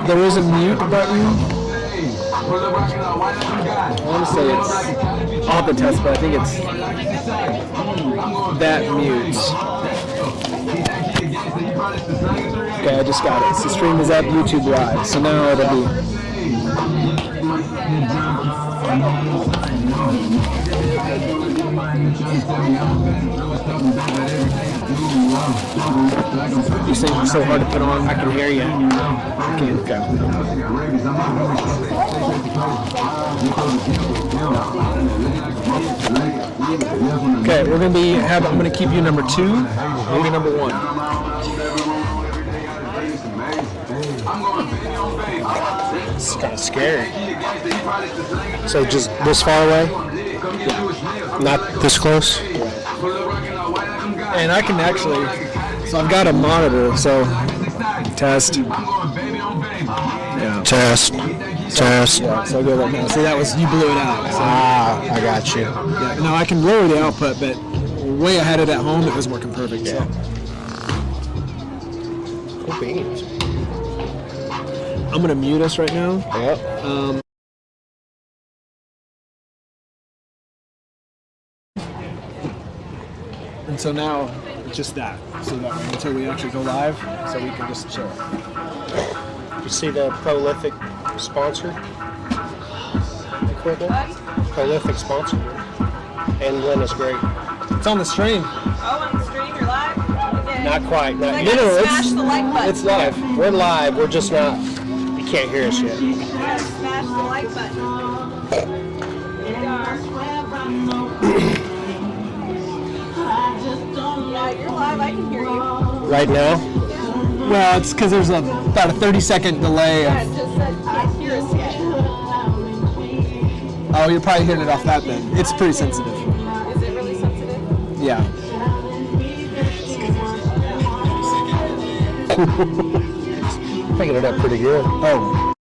There is a mute button. I want to say it's, I'll have to test, but I think it's that mute. Okay, I just got it. So the stream is at YouTube Live, so now it'll be. You saying it's so hard to put on? I can hear you. Okay. Okay, we're gonna be. I'm gonna keep you number 2. I'll be number 1. It's kind of scary. So just this far away? Yeah. Not this close? And I can actually, so I've got a monitor, so test. Yeah. Test. Test. Yeah, so good right now. See, that was, you blew it out. So. I got you. Yeah, now I can lower the output, but way ahead of at home, it was working perfect. Yeah. So. Cool beans. I'm going to mute us right now. Yep. And so now, just that. So that way, until we actually go live, so we can just show it. You see the Prolific sponsor? Equipment? Prolific sponsor. And Lynn is great. It's on the stream. Oh, on the stream, you're live? Okay. Not quite. Not, So smash the like button. It's live. We're live. We're just not. You can't hear us yet. You gotta smash the like button. There you are. Yeah, you're live. I can hear you. Right now? Well, it's because there's about a 30-second delay. Yeah, it just said can't hear us yet. Oh, you're probably hearing it off that then. It's pretty sensitive. Is it really sensitive? Yeah. Picking it up pretty good. Oh.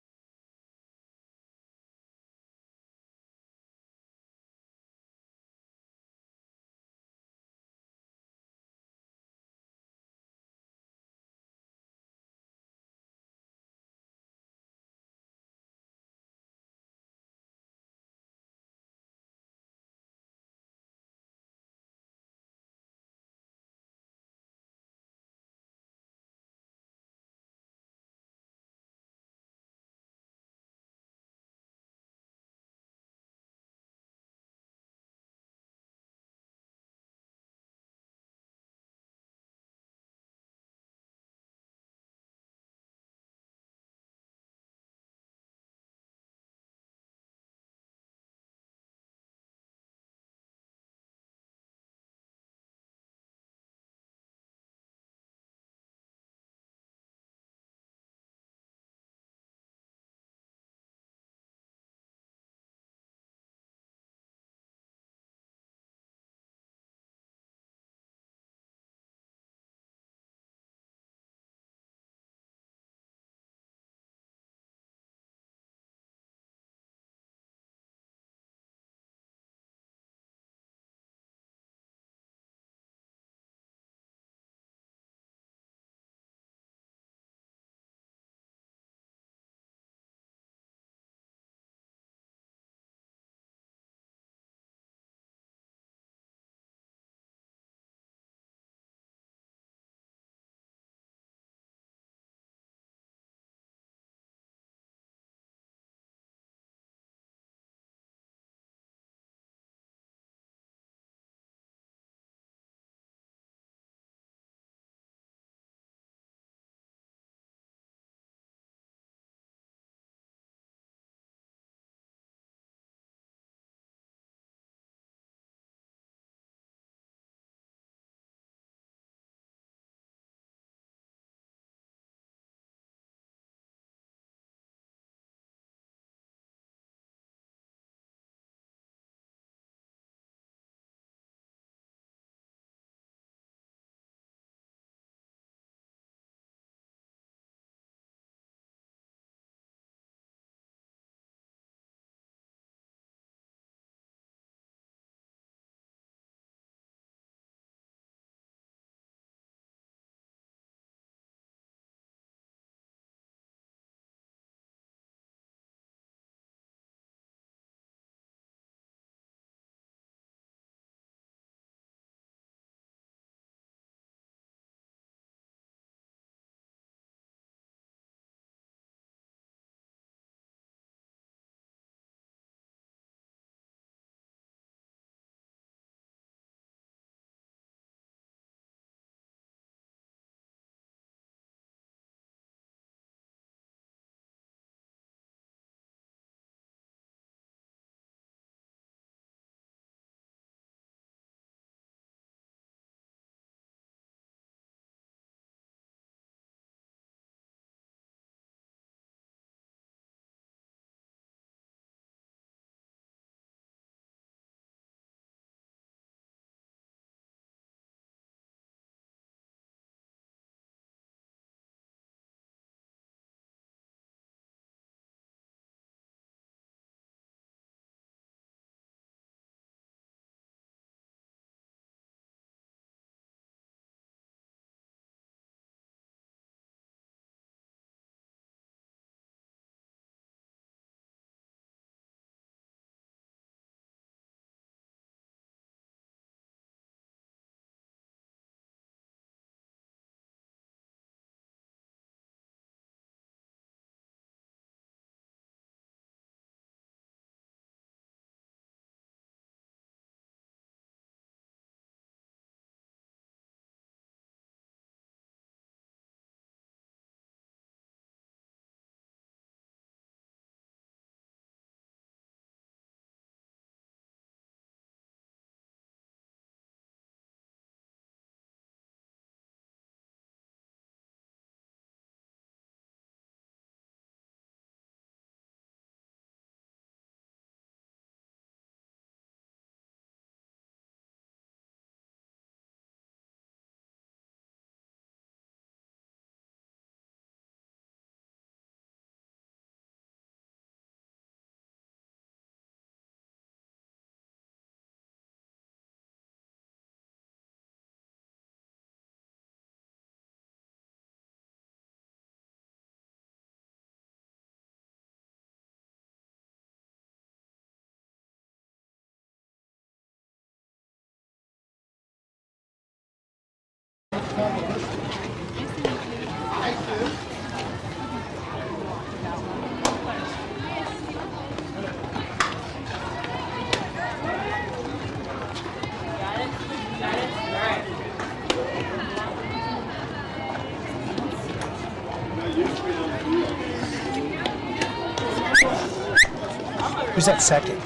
Who's that second?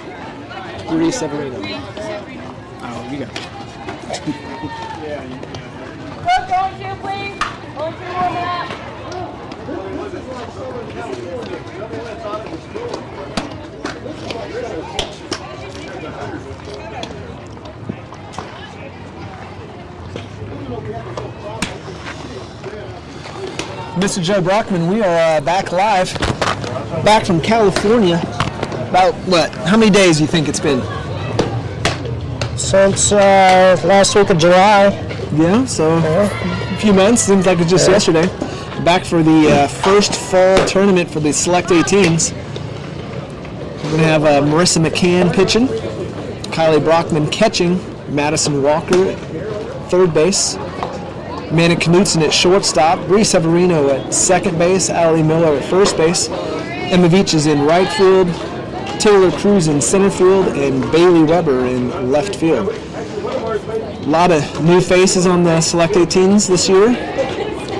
Bree Severino. Oh, you got it. Going to, please. Going to warm it up. Mr. Joe Brockman, we are back live, back from California. About what? How many days do you think it's been? Since last week of July. Yeah, so a few months. Seems like it's just yesterday. Back for the first fall tournament for the Select 18s. We're going to have Marissa McCann pitching, Kylie Brockman catching, Madison Walker at third base, Amanda Knudsen at shortstop, Bree Severino at second base, Allie Miller at first base, Emma Veach is in right field, Taylor Cruz in center field, and Bailey Weber in left field. A lot of new faces on the Select 18s this year.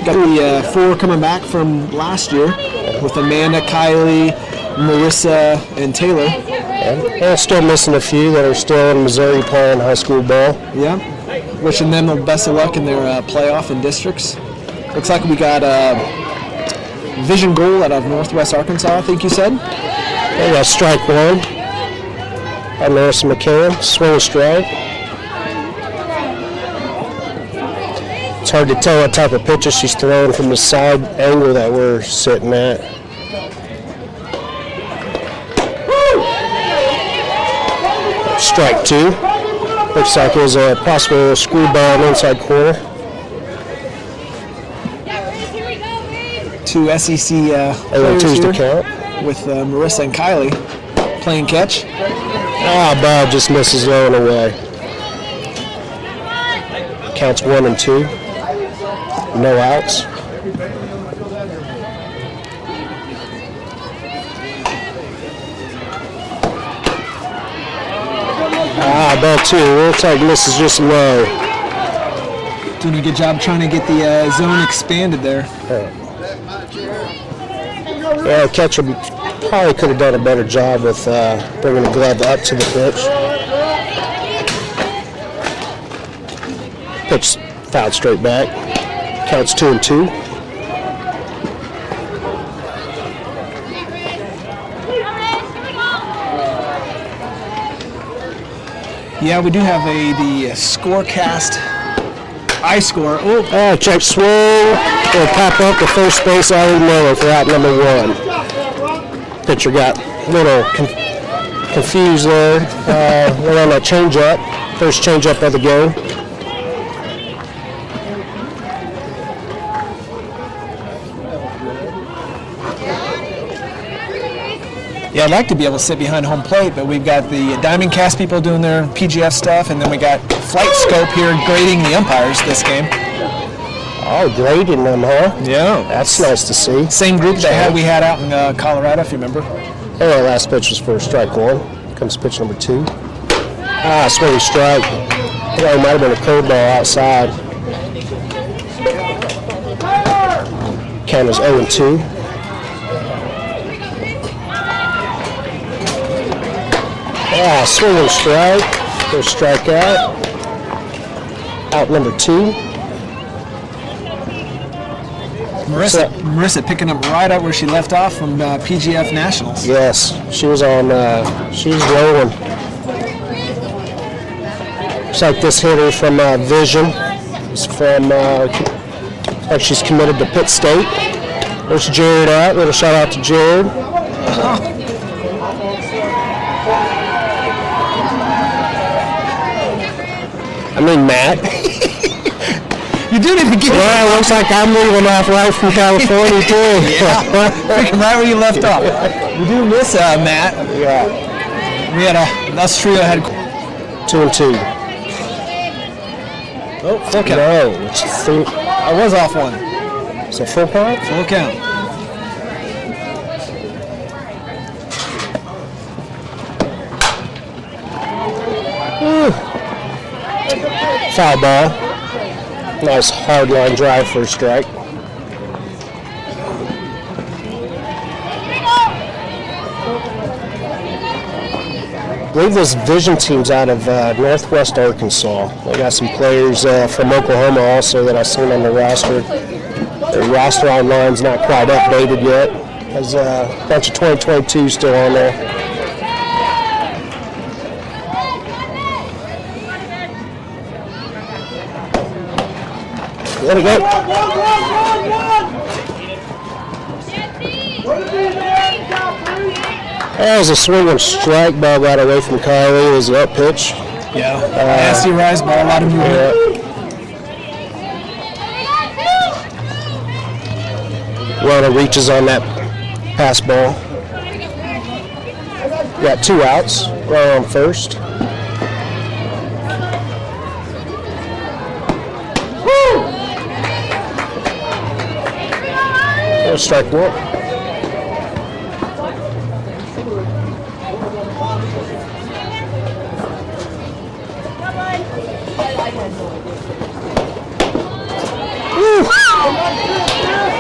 Got the four coming back from last year with Amanda, Kylie, Marissa, and Taylor. And still missing a few that are still in Missouri playing high school ball. Yeah. Wishing them the best of luck in their playoff and districts. Looks like we got Vision Goal out of Northwest Arkansas, I think you said. We got strike one. By Marissa McCann, swing strike. It's hard to tell what type of pitcher she's throwing from the side angle that we're sitting at. Strike two. Looks like it was a possible screwball in the inside corner. Two SEC players Two's here to count. with Marissa and Kylie playing catch. Ball just misses low and away. Counts 1 and 2. No outs. Ball 2. Looks like misses just low. Doing a good job trying to get the zone expanded there. Yeah, the catcher probably could have done a better job with bringing the glove up to the pitch. Pitch fouled straight back. Counts 2 and 2. Yeah, we do have the Scorecast iScore. Check swing. It'll pop up to first base, Allie Miller for out number 1. Pitcher got a little confused there. Went on that changeup. First changeup of the game. Yeah, I'd like to be able to sit behind home plate, but we've got the Diamond Cast people doing their PGF stuff, and then we got Flight Scope here grading the umpires this game. Oh, grading them, huh? Yeah. That's nice to see. Same group that we had out in Colorado, if you remember. Anyway, last pitch was for strike 1. Comes pitch number 2. Swing strike. Yeah, it might have been a curveball outside. Count is 0 and 2. Swing and strike. First strikeout. Out number 2. Marissa picking up right up where she left off from PGF Nationals. Yes, she was on. She was rolling. Looks like this hitter from Vision is from. Like she's committed to Pitt State. There's Jared out. Little shout out to Jared. I mean Matt. You do need to get. Well, it looks like I'm leaving off right from California too. Yeah, picking right where you left off. We do miss Matt. Yeah. We had us trio had 2 and 2. full count. No, it's 3. I was off one. Is it full count? Full count. Foul ball. Nice hard line drive for a strike. I believe this Vision team's out of Northwest Arkansas. They got some players from Oklahoma also that I've seen on the roster. Their roster online's not quite updated yet. There's a bunch of 2022 still on there. Let it go. That was a swing and strike ball got away from Kylie. It was an up pitch. Yeah. Nasty rise ball, a lot of movement. Yeah. Runner reaches on that pass ball. Got 2 outs. Runner on first. Strike one.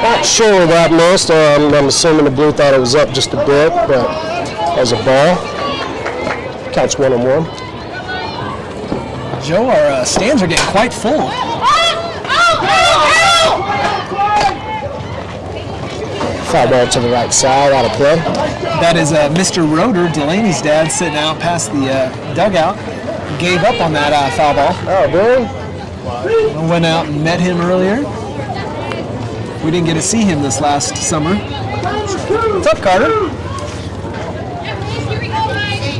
Not sure where that missed. I'm assuming the blue thought it was up just a bit, but as a ball, counts 1-1. Joe, our stands are getting quite full. Foul ball to the right side, out of play. That is Mr. Roeder, Delaney's dad, sitting out past the dugout. Gave up on that foul ball. Oh, really? I went out and met him earlier. We didn't get to see him this last summer. What's up, Carter?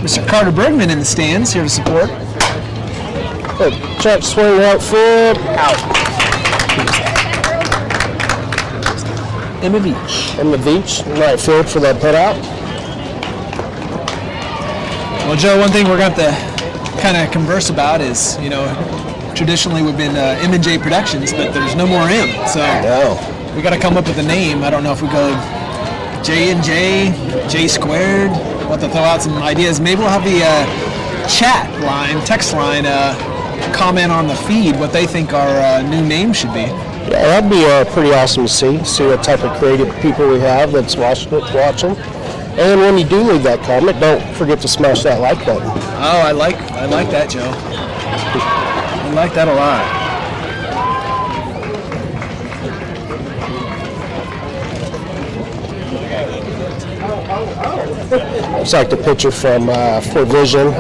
Mr. Carter Bergman in the stands, here to support. Good check swing right field, out. Emma Beach. In the beach, right field for that put out. Well, Joe, one thing we're going to have to kind of converse about is, you know, traditionally we've been M&J Productions, but there's no more M. So we got to come up with a name. I don't know if we go J&J, J squared. We'll have to throw out some ideas. Maybe we'll have the chat line, text line, comment on the feed what they think our new name should be. Yeah, that'd be pretty awesome to see what type of creative people we have that's watching. And when you do leave that comment, don't forget to smash that like button. Oh, I like that, Joe. I like that a lot. Looks like the pitcher from Fort Vision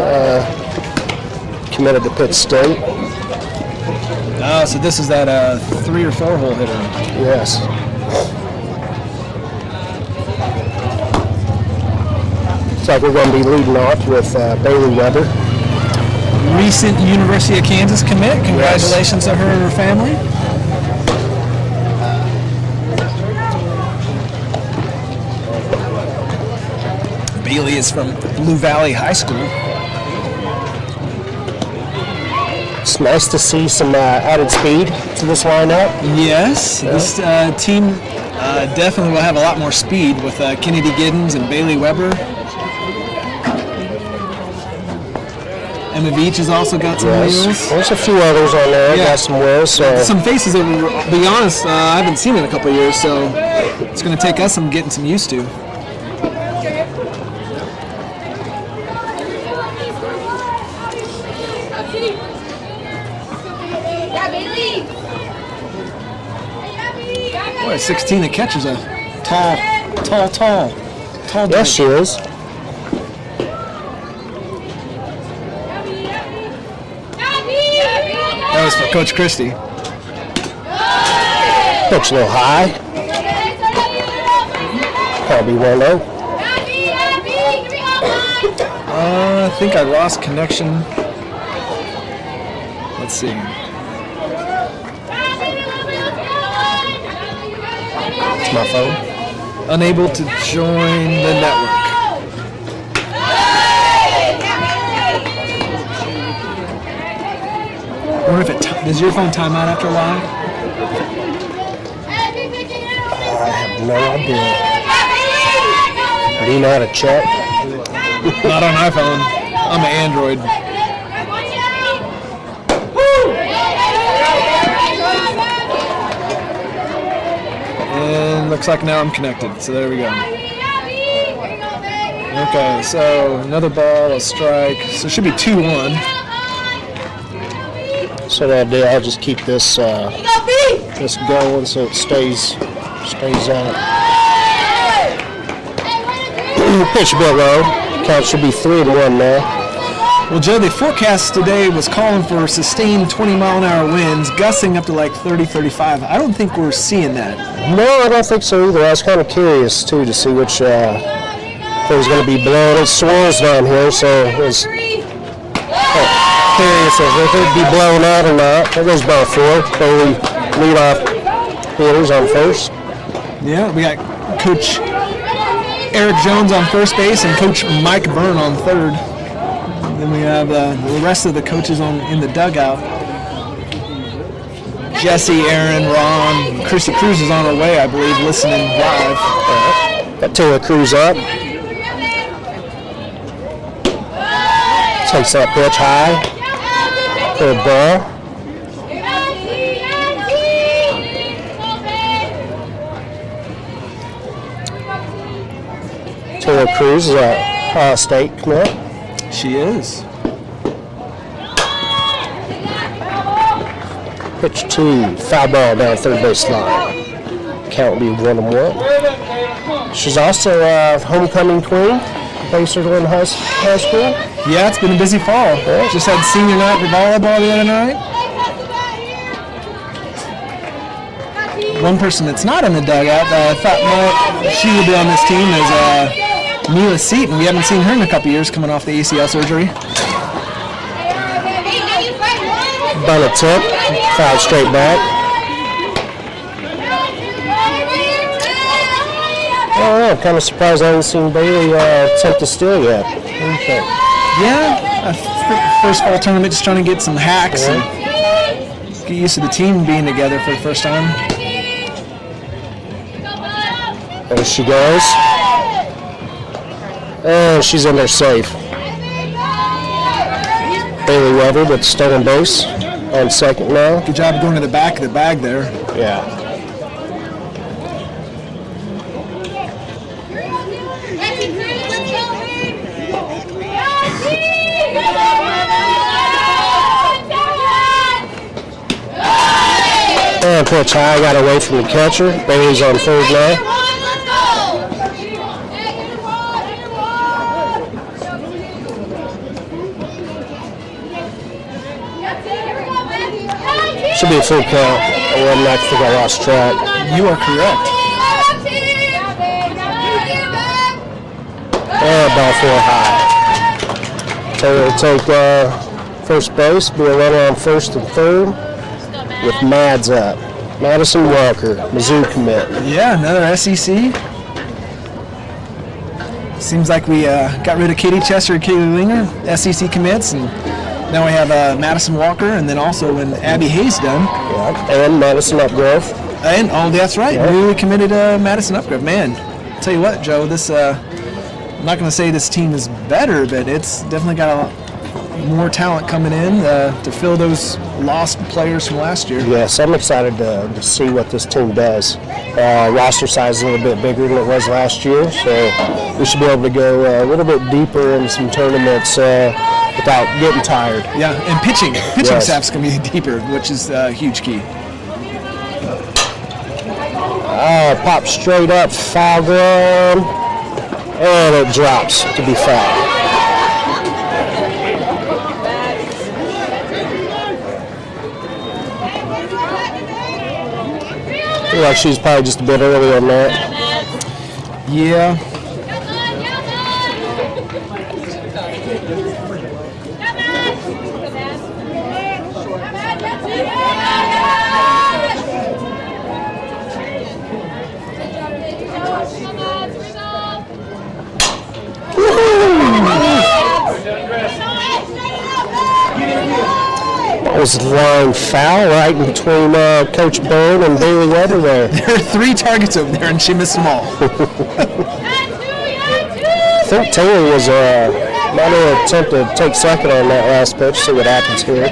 committed to Pitt State. Oh, so this is that 3 or 4 hole hitter. Yes. Looks like we're going to be leading off with Bailey Weber. Recent University of Kansas commit. Congratulations to her and her family. Bailey is from Blue Valley High School. It's nice to see some added speed to this lineup. Yes, this team definitely will have a lot more speed with Kennedy Giddens and Bailey Weber. Emma Beach has also got some wheels. There's a few others on there. Got some wheels. So. Some faces that, to be honest, I haven't seen in a couple of years, so it's going to take us some getting some used to. Boy, 16 that catches a tall Yes, she is. That was for Coach Christie. Pitch a little high. Probably 1-0. I think I lost connection. Let's see. It's my phone. Unable to join the network. I wonder if does your phone time out after a while? no idea. Do you know how to check? Not on iPhone. I'm an Android. And looks like now I'm connected. So there we go. Okay, so another ball, a strike. So it should be 2-1. So that day I'll just keep this this going so it stays on. Pitch a bit low. Count should be 3-1 now. Well, Joe, the forecast today was calling for sustained 20-mile-an-hour winds, gusting up to like 30, 35. I don't think we're seeing that. No, I don't think so either. I was kind of curious too to see which thing was going to be blowing. It swirls down here, so it was curious if it would be blown out or not. There goes ball 4. So we lead off hitters on first. Yeah, we got Coach Eric Jones on first base and Coach Mike Byrne on third. And then we have the rest of the coaches in the dugout. Jesse, Aaron, Ron, Chrissy Cruz is on her way, I believe, listening live. Got Taylor Cruz up. Takes that pitch high. For a ball. Taylor Cruz is a Ohio State commit. She is. Pitch 2, foul ball down third base line. Count will be 1-1. She's also a homecoming queen. Plays her in high school. Yeah, it's been a busy fall. Yeah. Just had senior night for volleyball the other night. One person that's not in the dugout that I thought she would be on this team is Mila Seaton. We haven't seen her in a couple years coming off the ACL surgery. Bun a tip, foul straight back. I'm kind of surprised I haven't seen Bailey attempt to steal yet. Okay. Yeah, first fall tournament, just trying to get some hacks and get used to the team being together for the first time. There she goes. And she's in there safe. Bailey Weber with stolen base on second now. Good job going to the back of the bag there. Yeah. And pitch high, got away from the catcher. Bailey's on third now. Should be a full count. I think I lost track. You are correct. And ball 4 high. Taylor will take first base, be a runner on first and third with Mads up. Madison Walker, Mizzou commit. Yeah, another SEC. Seems like we got rid of Katie Chester and Kaylee Linger, SEC commits, and now we have Madison Walker, and then also when Abby Hayes done. Yeah, and Madison Upgrove. And that's right, Yeah. newly committed Madison Upgrove. Man, I'll tell you what, Joe, this I'm not going to say this team is better, but it's definitely got a lot more talent coming in to fill those lost players from last year. Yes, I'm excited to see what this team does. Roster size is a little bit bigger than it was last year, so we should be able to go a little bit deeper in some tournaments without getting tired. Yeah, and pitching Yes. staff's going to be deeper, which is a huge key. Pop straight up, foul ground, and it drops to be foul. I feel like she's probably just a bit early on that. Yeah. That was line foul right in between Coach Byrne and Bailey Weber there. There are 3 targets over there, and she missed them all. I think Taylor was might have attempted to take second on that last pitch, see what happens here.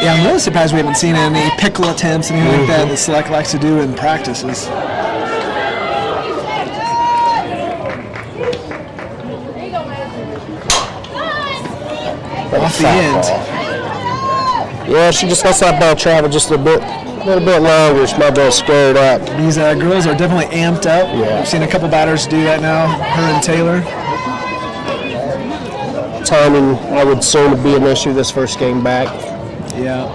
Yeah, I'm really surprised we haven't seen any pickle attempts, anything like that Select likes to do in practices. Off the end. Yeah, she just lets that ball travel just a little bit longer. She might be able to square it up. These girls are definitely amped up. Yeah. I've seen a couple batters do that now, her and Taylor. Timing, I would assume, would be an issue this first game back. Yeah.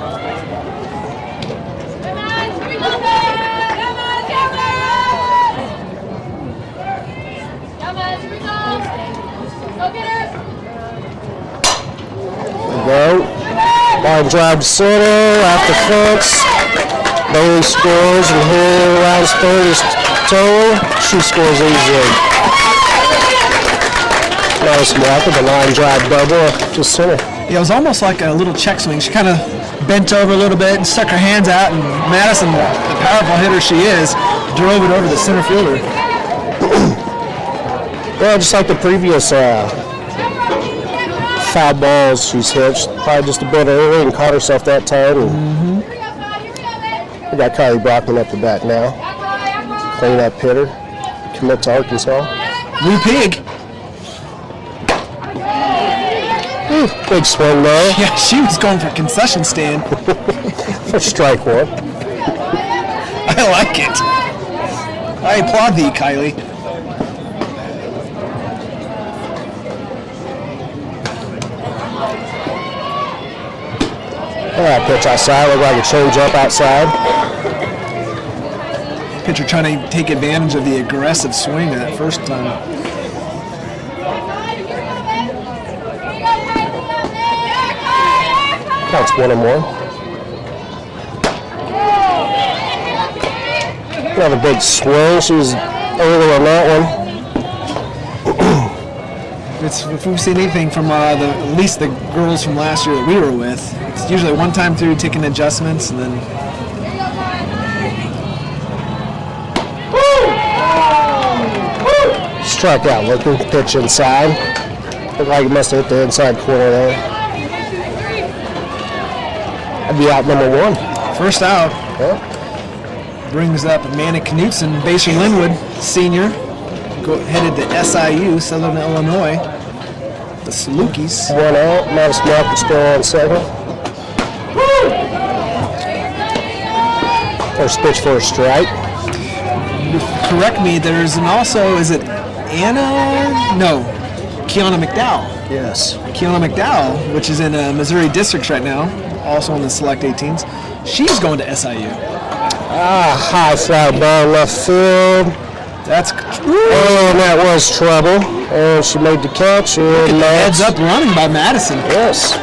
Go. Line drive to center, off the fence. Bailey scores, and here around third is Taylor. She scores easily. Nice walk with the line drive double up to center. Yeah, it was almost like a little check swing. She kind of bent over a little bit and stuck her hands out, and Madison, the powerful hitter she is, drove it over the center fielder. Yeah, just like the previous foul balls she's hit. She's probably just a bit early and caught herself that time. And we got Kylie Brockman up the bat now. Clean up hitter. Commit to Arkansas. Blue Pig. Ooh, big swing there. Yeah, she was going for concession stand. For strike one. I like it. I applaud thee, Kylie. All right, pitch outside. Looked like a change up outside. Pitcher trying to take advantage of the aggressive swing of that first time. Counts 1-1. Another big swing. She was early on that one. If we've seen anything from at least the girls from last year that we were with, it's usually one time through taking adjustments and then. Struck out looking, pitch inside. Looked like he must have hit the inside corner there. That'd be out number 1. First out. Yep. Brings up Manny Knutson, Baser Linwood, senior, headed to SIU, Southern Illinois. The Salukis. 1 out. Madison Walker still on second. First pitch for a strike. Correct me, there's also, is it Anna? No, Kiana McDowell. Yes. Kiana McDowell, which is in Missouri Districts right now, also in the Select 18s. She's going to SIU. High fly ball left field. That's And that was trouble. And she made the catch. And heads up running by Madison. Yes.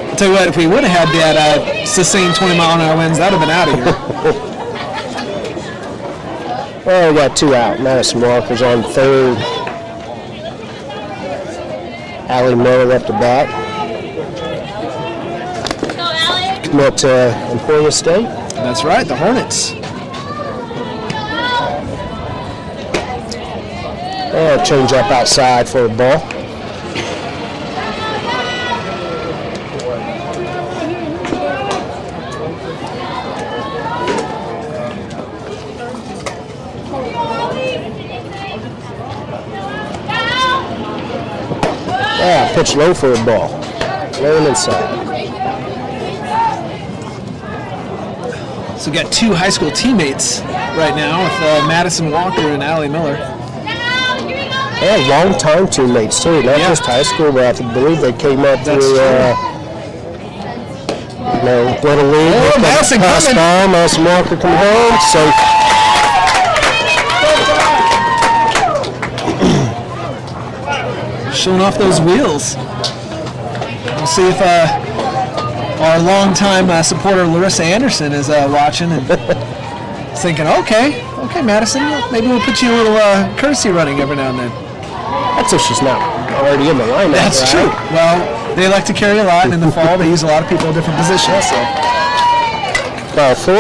I'll tell you what, if we would have had that sustained 20-mile-an-hour winds, that would have been out of here. Well, we got 2 out. Madison Walker's on third. Allie Miller up the bat. Commit to Emporia State. That's right, the Hornets. And change up outside for a ball. Yeah, pitch low for a ball. Low and inside. So we got 2 high school teammates right now with Madison Walker and Allie Miller. Yeah, long-time teammates too, not Yeah. just high school, but I believe they came up That's through, Little League. Oh, Madison coming. Madison Walker come home, so Showing off those wheels. We'll see if our longtime supporter Larissa Anderson is watching and thinking, okay, Madison, maybe we'll put you a little courtesy running every now and then. that's if she's not already in the lineup. That's right? true. Well, they like to carry a lot, and in the fall they use a lot of people in different positions. So Ball 4.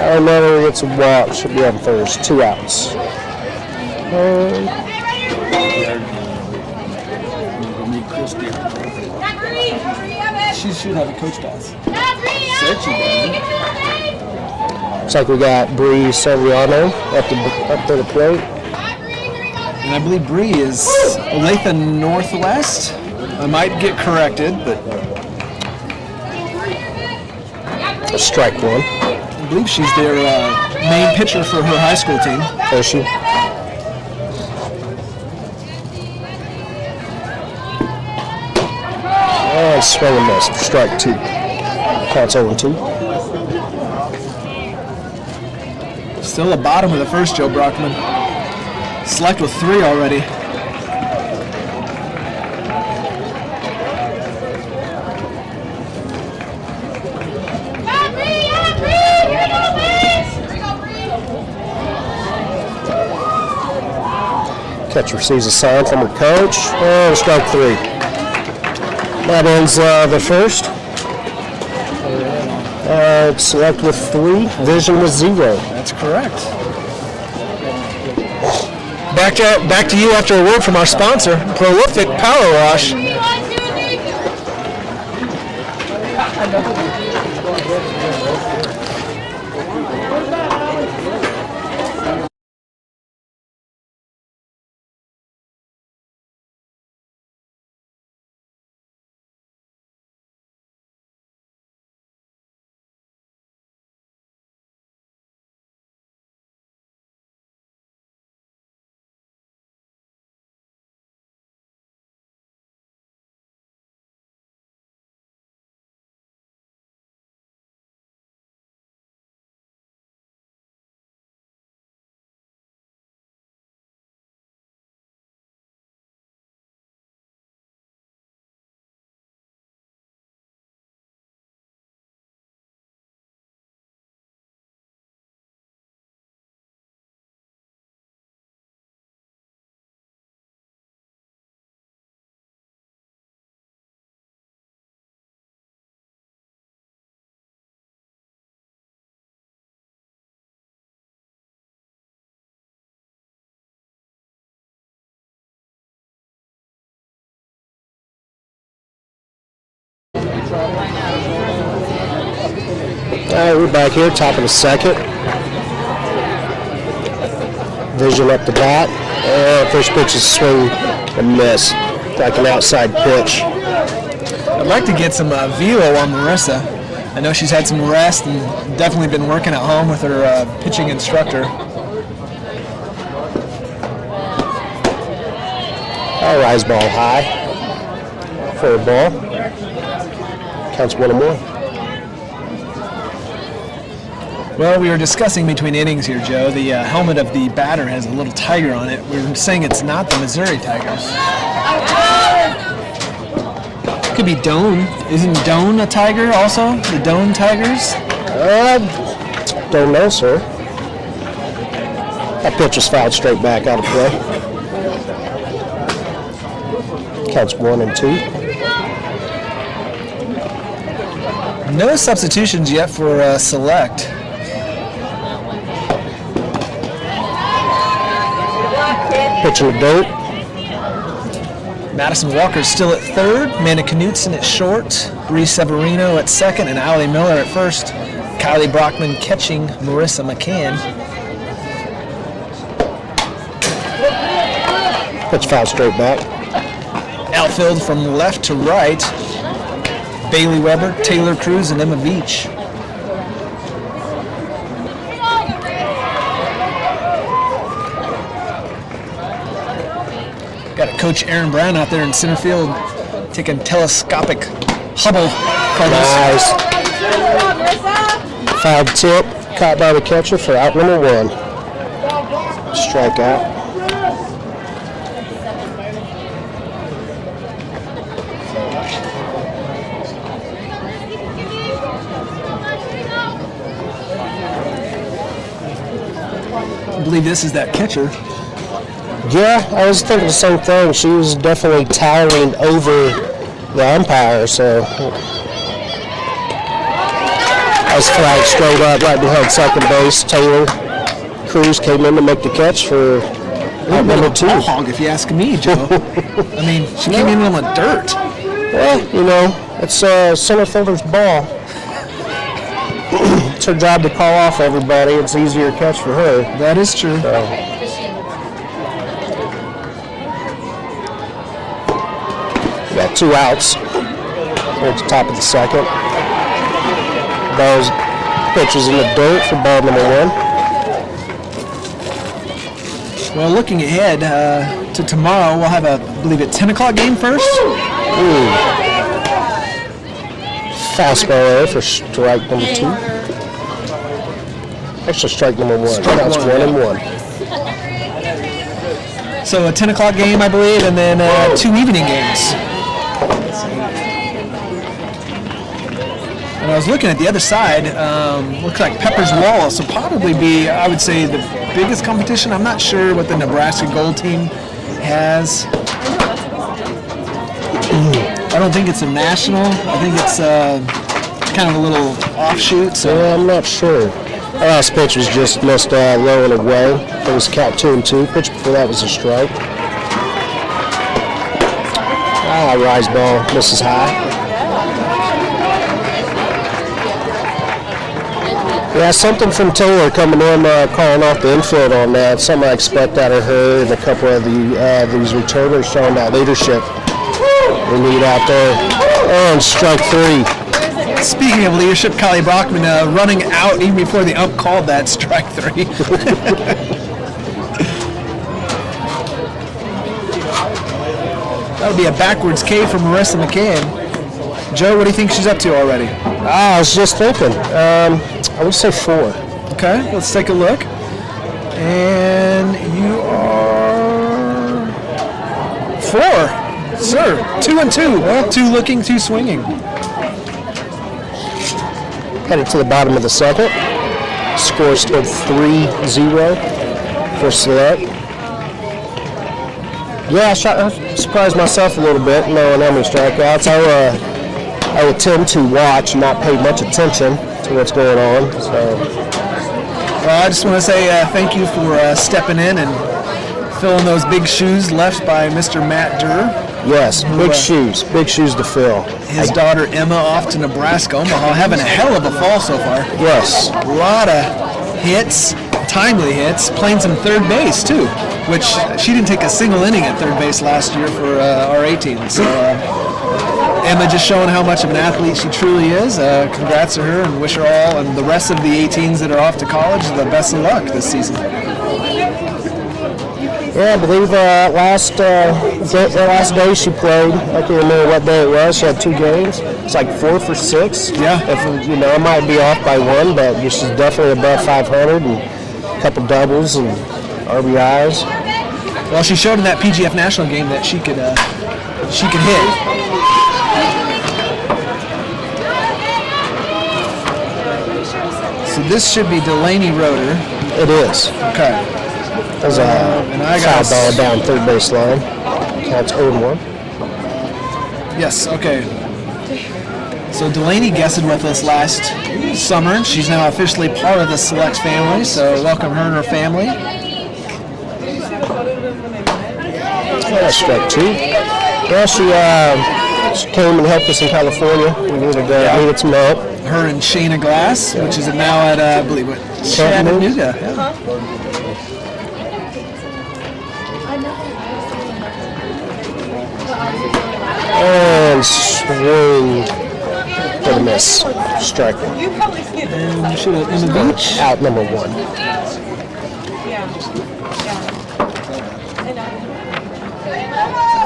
Our Miller gets a walk. Should be on first. 2 outs. she should have a coach pass. Looks like we got Bree Severiano up to the plate. And I believe Bree is Olathe Northwest. I might get corrected, but Strike 1. I believe she's their main pitcher for her high school team. Is she? And swing and miss. Strike 2. Counts 0-2. Still the bottom of the first, Joe Brockman. Select with 3 already. Catcher receives a sign from her coach. And strike 3. That ends the first. Select with 3. Vision with 0. That's correct. Back to you after a word from our sponsor, Prolific Power Wash. All right, we're back here, top of the second. Vision up the bat. First pitch is swing and miss, like an outside pitch. I'd like to get some velo on Marissa. I know she's had some rest and definitely been working at home with her pitching instructor. Rise ball high for a ball. Counts 1-1. Well, we were discussing between innings here, Joe. The helmet of the batter has a little tiger on it. We were saying it's not the Missouri Tigers. It could be Doane. Isn't Doane a tiger also? The Doane Tigers? Don't know, sir. That pitch was fouled straight back out of play. Counts 1-2. No substitutions yet for Select. Pitching the dirt. Madison Walker's still at third, Amanda Knutson at short, Bree Severino at second, and Allie Miller at first. Kylie Brockman catching Marissa McCann. Pitch foul straight back. Outfield from left to right, Bailey Weber, Taylor Cruz, and Emma Veach. Got Coach Aaron Brown out there in center field taking telescopic Hubble photos. Nice. Foul tip, caught by the catcher for out number 1. Strikeout. I believe this is that catcher. Yeah, I was thinking the same thing. She was definitely towering over the umpire, so as flag straight up right behind second base. Taylor Cruz came in to make the catch for number 2. Ball hog, if you ask me, Joe. I mean, she came in on the dirt. Well, you know, it's center fielder's ball. It's her job to call off everybody. It's an easier catch for her. That is true. We got 2 outs here at the top of the second. Ball's pitches in the dirt for ball number 1. Well, looking ahead to tomorrow, we'll have I believe, a 10 o'clock game first. Fastball there for strike number 2. Actually, strike number 1. That's 1-1. So a 10 o'clock game, I believe, and then 2 evening games. And I was looking at the other side. Looks like Pepper's Wall, so probably be, I would say, the biggest competition. I'm not sure what the Nebraska Gold team has. I don't think it's a national. I think it's kind of a little offshoot. So Yeah, I'm not sure. The last pitch was just missed low and away. It was count 2-2. Pitch before that was a strike. Rise ball misses high. Yeah, something from Taylor coming in, calling off the infield on that. Something I expect out of her and a couple of these returners showing that leadership we need out there. And strike 3. speaking of leadership, Kylie Brockman running out even before the ump called that strike 3. That'll be a backwards K from Marissa McCann. Joe, what do you think she's up to already? I was just thinking. I would say 4. Okay, let's take a look. And you are 4, sir. 2-2. 2 looking, 2 swinging. Headed to the bottom of the second. Score still 3-0 for Select. Yeah, I surprised myself a little bit knowing how many strikeouts. I would tend to watch and not pay much attention to what's going on. So. Well, I just want to say thank you for stepping in and filling those big shoes left by Mr. Matt Durr. Yes, big shoes to fill. His daughter Emma off to Nebraska, Omaha, having a hell of a fall so far. Yes. A lot of hits, timely hits, playing some third base too, which she didn't take a single inning at third base last year for our 18s. So Emma just showing how much of an athlete she truly is. Congrats to her and wish her all and the rest of the 18s that are off to college the best of luck this season. Yeah, I believe last day she played, I can't remember what day it was. She had 2 games. It's like 4 for 6. Yeah. If, it might be off by 1, but she's definitely above 500 and a couple doubles and RBIs. Well, she showed in that PGF National game that she could hit. So this should be Delaney Roeder. It is. Okay. There's a foul ball down third base line. Counts 0-1. Yes, okay. So Delaney guested with us last summer. She's now officially part of the Select family, so welcome her and her family. That's strike 2. Yeah, she came and helped us in California. We needed some help. Her and Shayna Glass, which is now at, I believe, Chattanooga. Yeah. And swing for the miss. Strike 1. And should have in the beach. Out number 1.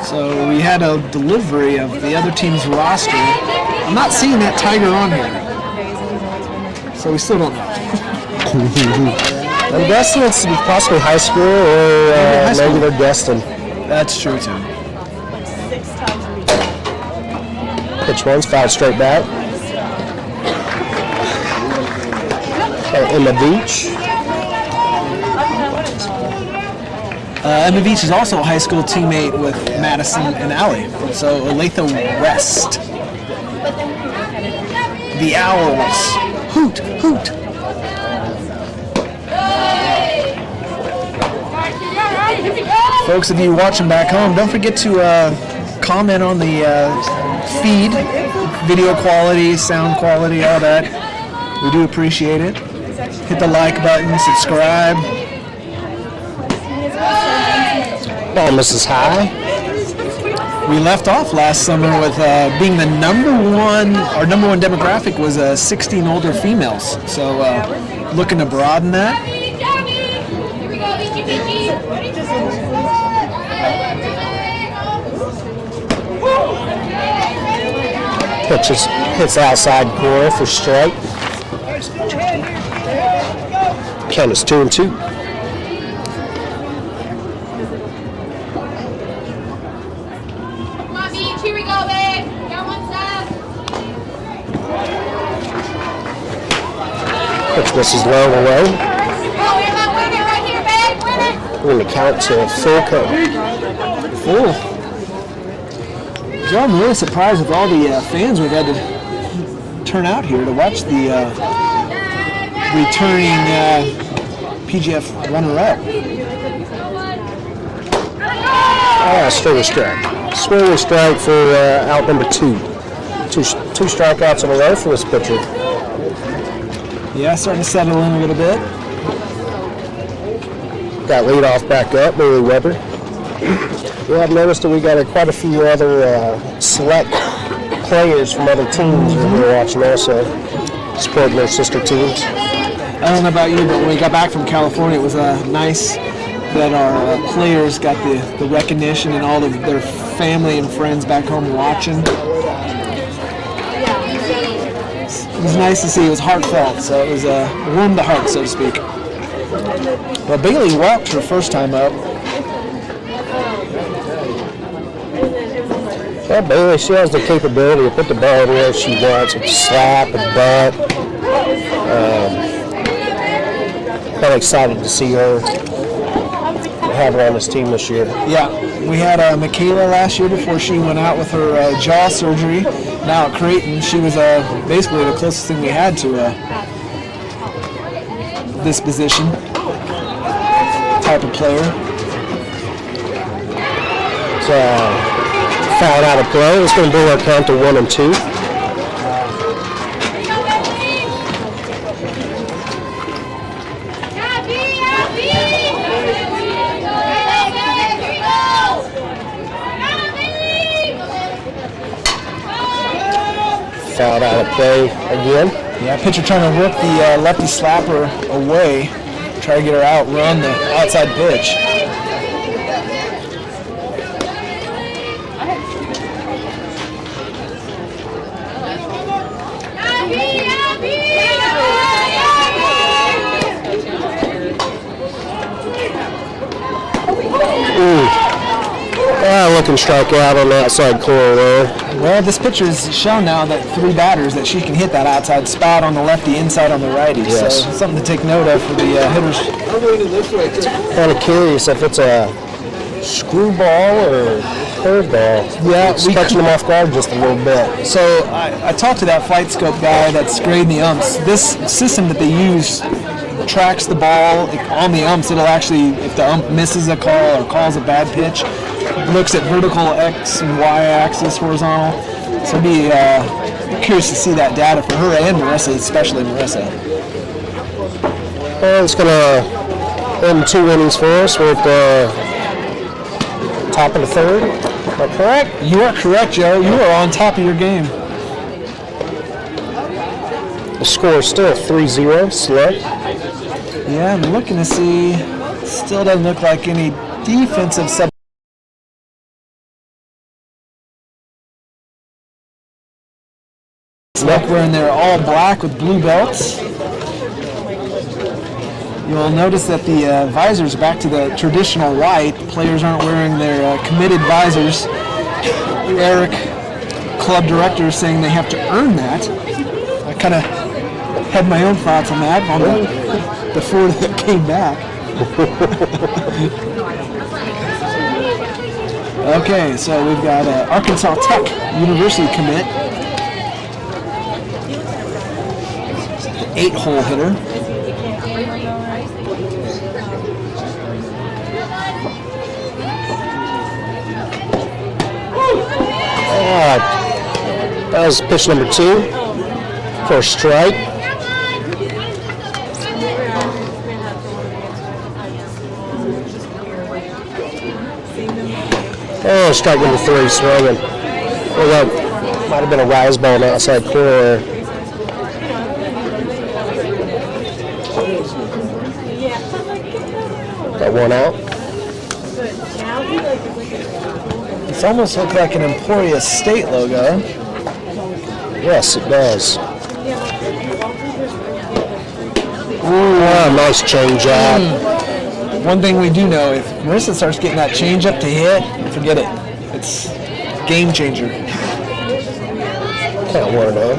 So we had a delivery of the other team's roster. I'm not seeing that Tiger on here. So we still don't know. I'm guessing it's possibly high school or maybe they're destined. That's true too. Pitch 1's fouled straight back. In the beach. Emma Beach is also a high school teammate with Madison and Allie. So Olathe West. The Owls. Hoot, hoot. Folks, if you're watching back home, don't forget to comment on the feed, video quality, sound quality, all that. We do appreciate it. Hit the like button, subscribe. Oh, Mrs. High. We left off last summer with being the number one demographic was 16 older females. So looking to broaden that. Hits outside corner for strike. Count is 2-2. Come on, Beach. Here we go, babe. Got one side. Pitch misses low away. Oh, we're about to win it right here, babe. Win it. We're going to count to full cut. Full. Joe, I'm really surprised with all the fans we've had to turn out here to watch the returning PGF runner-up. Swing and strike. Swing and strike for out number 2. Two strikeouts in a row for this pitcher. Yeah, starting to settle in a little bit. Got leadoff back up, Billy Weber. Yeah, I've noticed that we got quite a few other select players from other teams that we're watching also, supporting their sister teams. I don't know about you, but when we got back from California, it was nice that our players got the recognition and all of their family and friends back home watching. It was nice to see. It was heartfelt, so it was warmed the heart, so to speak. Well, Bailey walked her first time up. Yeah, Bailey, she has the capability to put the ball where she wants, a slap, a butt. Kind of excited to see her, have her on this team this year. Yeah, we had Michaela last year before she went out with her jaw surgery. Now at Creighton, she was basically the closest thing we had to this position type of player. So, foul out of play. It's going to bring our count to 1-2. Fouled out of play again. Yeah, pitcher trying to work the lefty slapper away, try to get her out, run the outside pitch. Looking strike out on the outside corner there. Well, this pitcher has shown now that 3 batters that she can hit that outside spot on the lefty, inside on the righty. Yes. So something to take note of for the hitters. Kind of curious if it's a screwball or curveball. Yeah, it's catching them off guard just a little bit. So I talked to that flight scope guy that's grading the umps. This system that they use tracks the ball on the umps. It'll actually, if the ump misses a call or calls a bad pitch, looks at vertical X and Y axis, horizontal. So I'd be curious to see that data for her and Marissa, especially Marissa. Well, it's going to end 2 innings for us. We're at the top of the 3rd. Am I correct? You are correct, Joe. You are on top of your game. The score is still 3-0, select. Yeah, I'm looking to see. Still doesn't look like any defensive sub. Like we're in there all black with blue belts. You'll notice that the visors are back to the traditional white. Players aren't wearing their committed visors. Eric, club director, is saying they have to earn that. I kind of had my own thoughts on that before that came back. Okay, so we've got Arkansas Tech University commit. 8-hole hitter. That was pitch number 2 for a strike. Oh, strike number 3, swinging. Well, that might have been a rise ball on the outside corner. Got 1 out. It's almost looked like an Emporia State logo. Yes, it does. Nice change up. One thing we do know, if Marissa starts getting that change up to hit, forget it. It's a game changer. Can't warn her.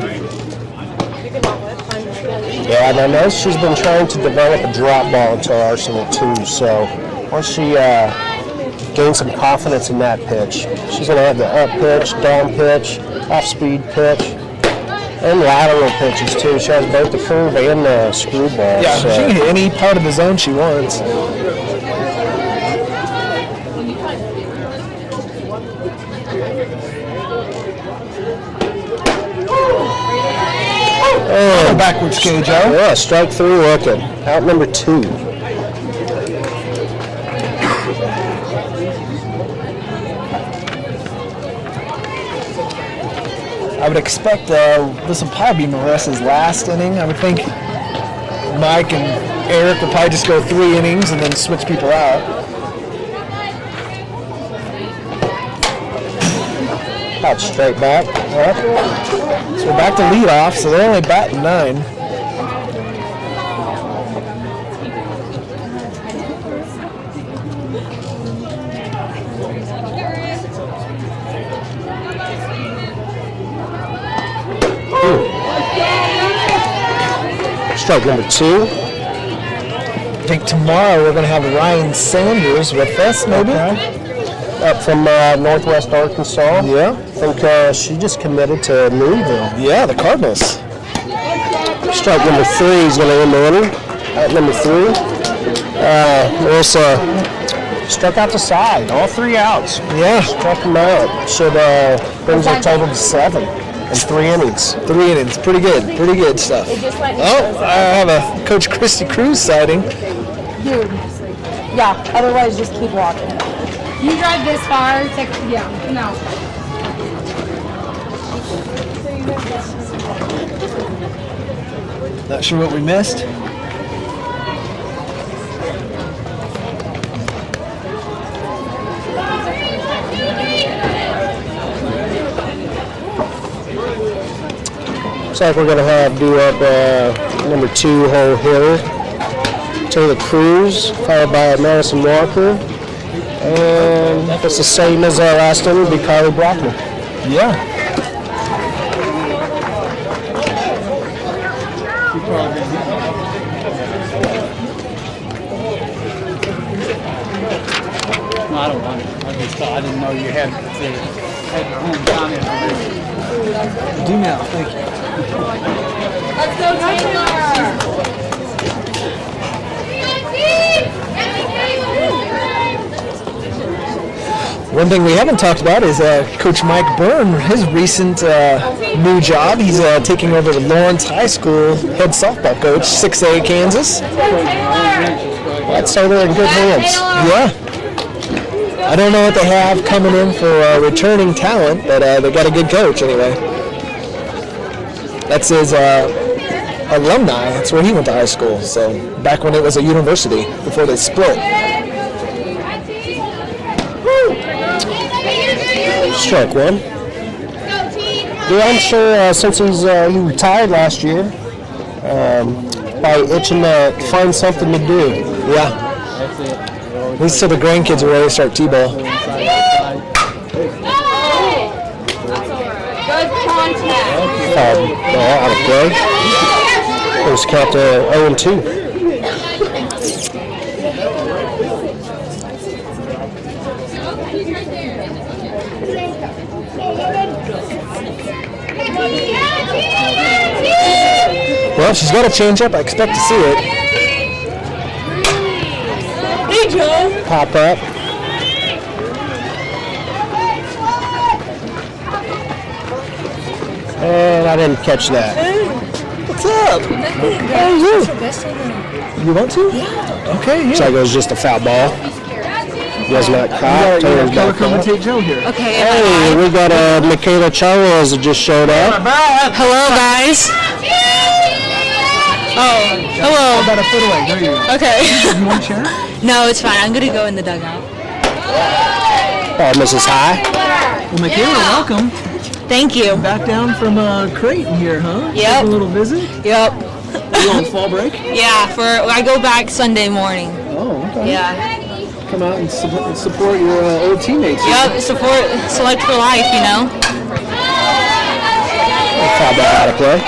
Yeah, and I know she's been trying to develop a drop ball into her arsenal too, so once she gains some confidence in that pitch, she's going to have the up pitch, down pitch, off-speed pitch, and lateral pitches too. She has both the curve and the screwball. Yeah, so. she can hit any part of the zone she wants. Oh, backwards cage out. Yeah, strike 3 looking. Out number 2. I would expect this will probably be Marissa's last inning. I would think Mike and Eric will probably just go 3 innings and then switch people out. Out straight back. Yep. So we're back to leadoff, so they're only batting 9. Strike number 2. I think tomorrow we're going to have Ryan Sanders with us, maybe. Up from Northwest Arkansas. Yeah. I think she just committed to Louisville. Yeah, the Cardinals. Strike number 3 is going to end the inning. At number 3. Marissa struck out the side. All 3 outs. Yeah. Struck them out. Should brings our total to 7 in 3 innings. 3 innings. Pretty good. Pretty good stuff. Oh, I have a Coach Christy Cruz sighting. Dude. Yeah, otherwise just keep walking. You drive this far, no. Not sure what we missed. Looks like we're going to have do up number 2 hole hitter, Taylor Cruz, followed by Madison Walker. And if it's the same as our last one, it would be Kylie Brockman. Yeah. No, I don't want it. I didn't know you had hometown information. Do now. Thank you. Let's go, Taylor! One thing we haven't talked about is Coach Mike Byrne, his recent new job. He's taking over the Lawrence High School head softball coach, 6A Kansas. That's so they're in good hands. Yeah. I don't know what they have coming in for returning talent, but they got a good coach anyway. That's his alumni. That's where he went to high school. So back when it was a university before they split. Strike 1. Yeah, I'm sure since he retired last year, probably itching to find something to do. Yeah. At least till the grandkids are ready to start T-ball. Good contact. Out of play. It was count to 0-2. Well, she's got a change up. I expect to see it. Hey, Joe. Pop up. And I didn't catch that. What's up? How are you? You want to? Yeah. Okay, yeah. Looks like it was just a foul ball. Was not caught. You Taylor's got got color caught. commentate Joe here. Okay. Hey, we got Michaela Charles that just showed up. Hello, guys. Oh, hello. About a foot away. There you go. Okay. You want to share? No, it's fine. I'm gonna go in the dugout. Ball misses high. Well, Michaela, welcome. Thank you. Back down from Creighton here, huh? Yep. Taking a little visit. Yep. You on fall break? Yeah. I go back Sunday morning. Oh, okay. Yeah. Come out and support your old teammates. Yep. Select for life. You know. Foul ball out of play.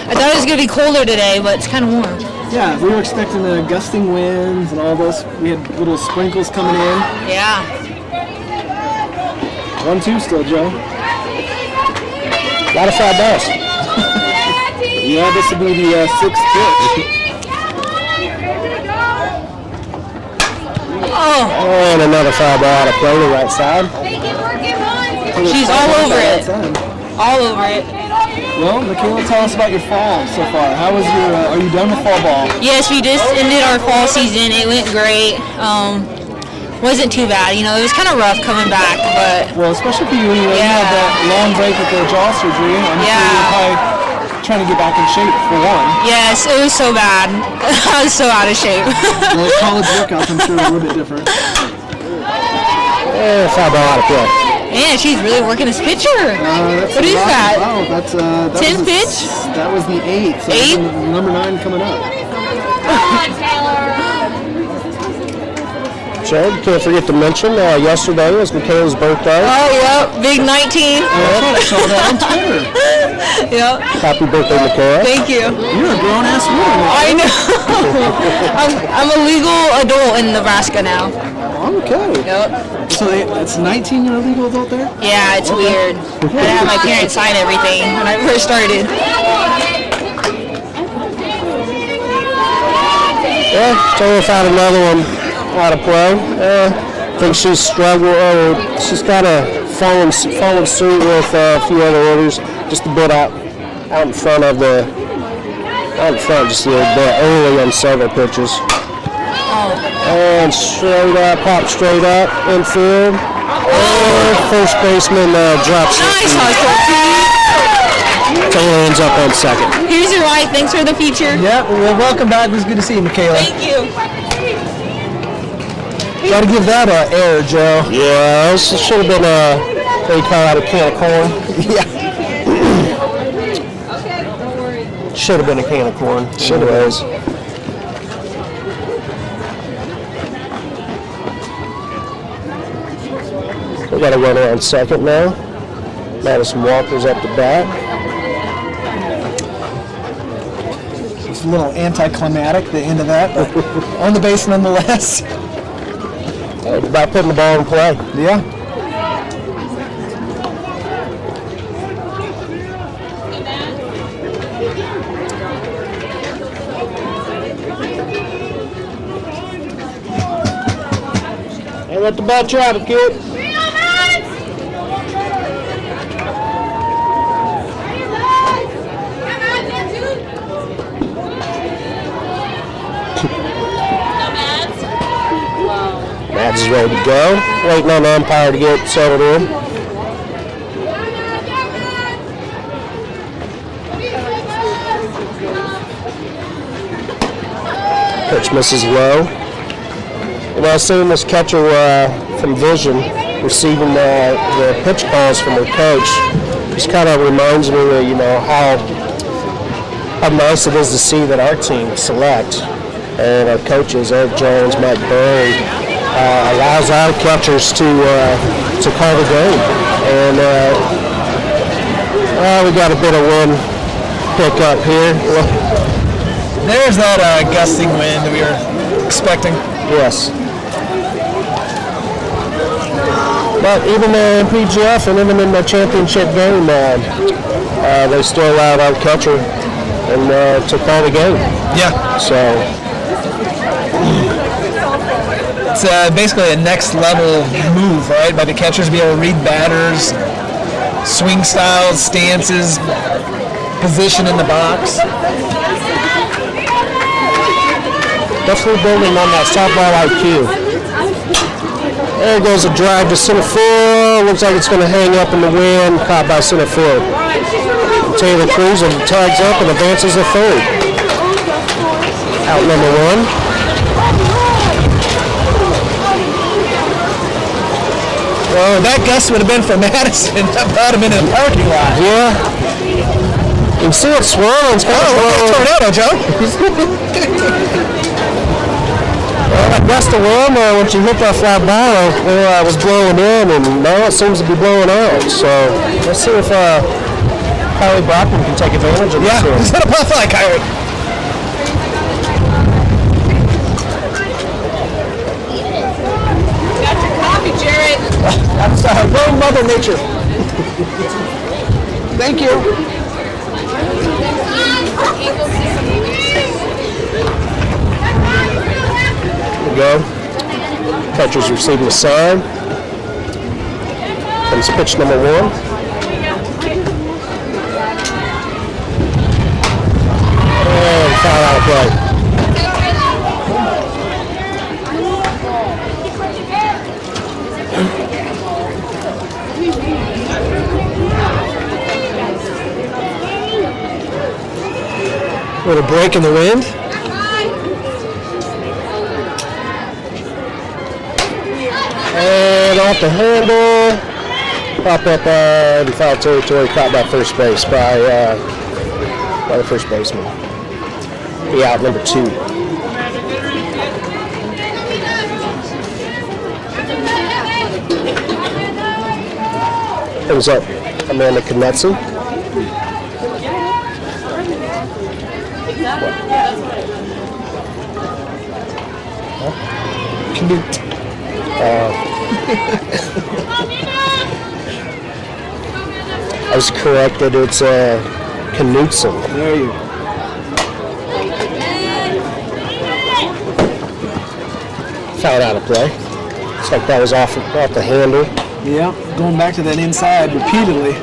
I thought it was gonna be colder today, but it's kind of warm. Yeah, we were expecting gusting winds and all this. We had little sprinkles coming in. Yeah. 1-2 still, Joe. A lot of foul balls. Yeah, this will be the sixth pitch. Oh, And another foul ball out of play to the right side. she's all over it. All over it. Well, Michaela, tell us about your fall so far. How was your? Are you done with fall ball? Yes, we just ended our fall season. It went great. Wasn't too bad. You know, it was kind of rough coming back, but Well, especially for you, you had that long break with the jaw surgery. I'm sure you're probably trying to get back in shape for one. yes, it was so bad. I was so out of shape. Well, college workouts, I'm sure, are a little bit different. And foul ball out of play. Man, she's really working this pitcher. That's What is rocky. that? Wow, that's 10th was the- pitch? That was the 8th. So Eight? Number 9 coming up. Jared, can't forget to mention yesterday was Michaela's birthday. Oh, yep. Big 19. I saw that on Twitter. Yep. Happy birthday, Michaela. Thank you. You're a grown ass woman. I know. I'm a legal adult in Nebraska now. Okay. Yep. So it's 19 you're a legal adult there? Yeah, it's weird. I had to have my parents sign everything when I first started. Yeah, Taylor found another one out of play. I think she's struggled. She's kind of fallen suit with a few other orders, just a bit out in front, just a little bit early on several pitches. And straight up, pop straight up, infield. And first baseman drops it. Nice hustle, Taylor ends up on second. Here's your right. Thanks for the feature. Yeah, well, welcome back. It was good to see you, Michaela. Thank you. Got to give that air, Joe. Yeah, this should have been they call out a can of corn. Yeah. Should have been a can of corn. Should have. We got a runner on second now. Madison Walker's up the bat. It's a little anticlimactic, the end of that, but on the base nonetheless. It's about putting the ball in play. Yeah. Hey, let the ball travel, kid. Mads is ready to go. Waiting on the umpire to get settled in. Pitch misses low. And I seen this catcher from Vision receiving the pitch calls from her coach. Just kind of reminds me of, how nice it is to see that our team select and our coaches, Eric Jones, Mike Berry, allows our catchers to call the game. And we got a bit of wind pick up here. There's that gusting wind we were expecting. Yes. But even in PGF and even in the championship game, they still allowed our catcher and took all the game. Yeah. So It's basically a next level move, right? By the catchers to be able to read batters, swing styles, stances, position in the box. definitely building on that softball IQ. There goes a drive to center field. Looks like it's going to hang up in the wind. Caught by center field. Taylor Cruz tags up and advances to third. Out number one. Well, that gust would have been for Madison. That brought him into the parking lot. Yeah. You can see it swirling. It's kind of Oh, tornado, Joe. Well, that gust of wind, once you hit that fly ball, it was blowing in, and now it seems to be blowing out. So let's see if Kylie Brockman can take advantage of this. Yeah, he's hit a butterfly, Kyrie. I'm sorry, go Mother Nature. Thank you. There we go. Catcher's receiving a sign. Comes pitch number one. And foul out of play. Little break in the wind. And off the handle. Pop up in foul territory, caught by first base by the first baseman. Be out number two. Comes up Amanda Knutson. Canute. I was corrected. It's Knutson. There you go. Foul out of play. Looks like that was off the handle. Yeah, going back to that inside repeatedly.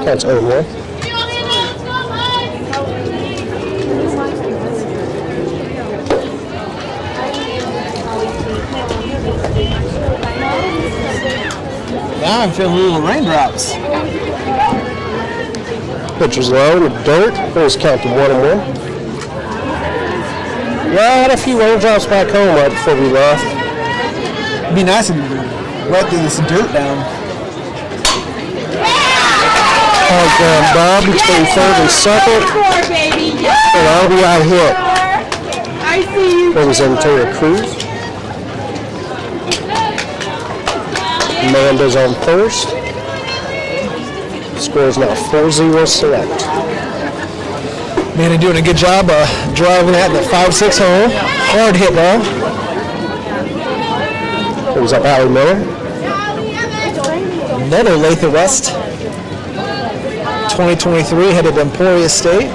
Counts 0-1. Now I'm feeling little raindrops. Pitch was low in the dirt. First count to 1-1. Yeah, I had a few raindrops back home right before we left. It'd be nice if you wet this dirt down. Hard ground Bob between third and second. An RBI hit. Brings in Taylor Cruz. Amanda's on first. Score is now 4-0 select. Man, they're doing a good job driving at the 5-6 hole. Hard hit ball. Brings up Allie Miller. Another Latha West. 2023 headed to Emporia State.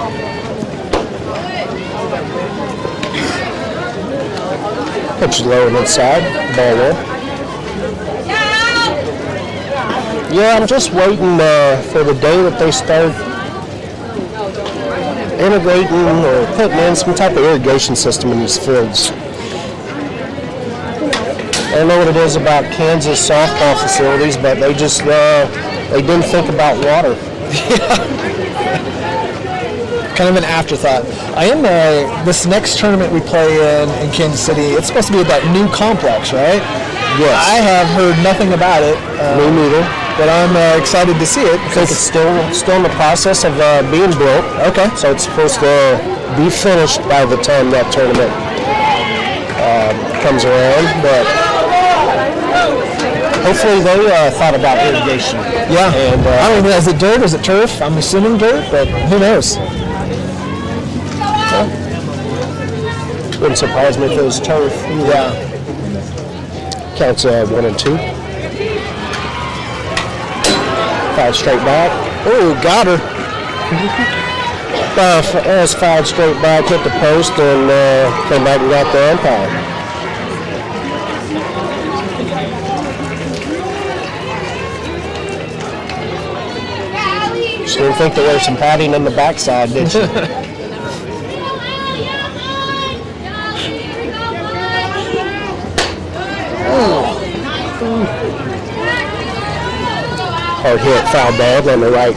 Pitch low and inside. Ball low. Yeah, I'm just waiting for the day that they start integrating or putting in some type of irrigation system in these fields. I don't know what it is about Kansas softball facilities, but they just they didn't think about water. Kind of an afterthought. I am this next tournament we play in Kansas City. It's supposed to be at that new complex, right? Yes. I have heard nothing about it. Me neither. But I'm excited to see it. I think it's still in the process of being built. Okay. So it's supposed to be finished by the time that tournament comes around. But hopefully they thought about irrigation. Yeah. And I don't know, is it dirt? Is it turf? I'm assuming dirt, but who knows? wouldn't surprise me if it was turf. Yeah. Counts 1 and 2. Fouled straight back. Oh, got her. As fouled straight back, hit the post, and came back and got the umpire. She didn't think there was some padding in the backside, did she? Hard hit, foul ball on the right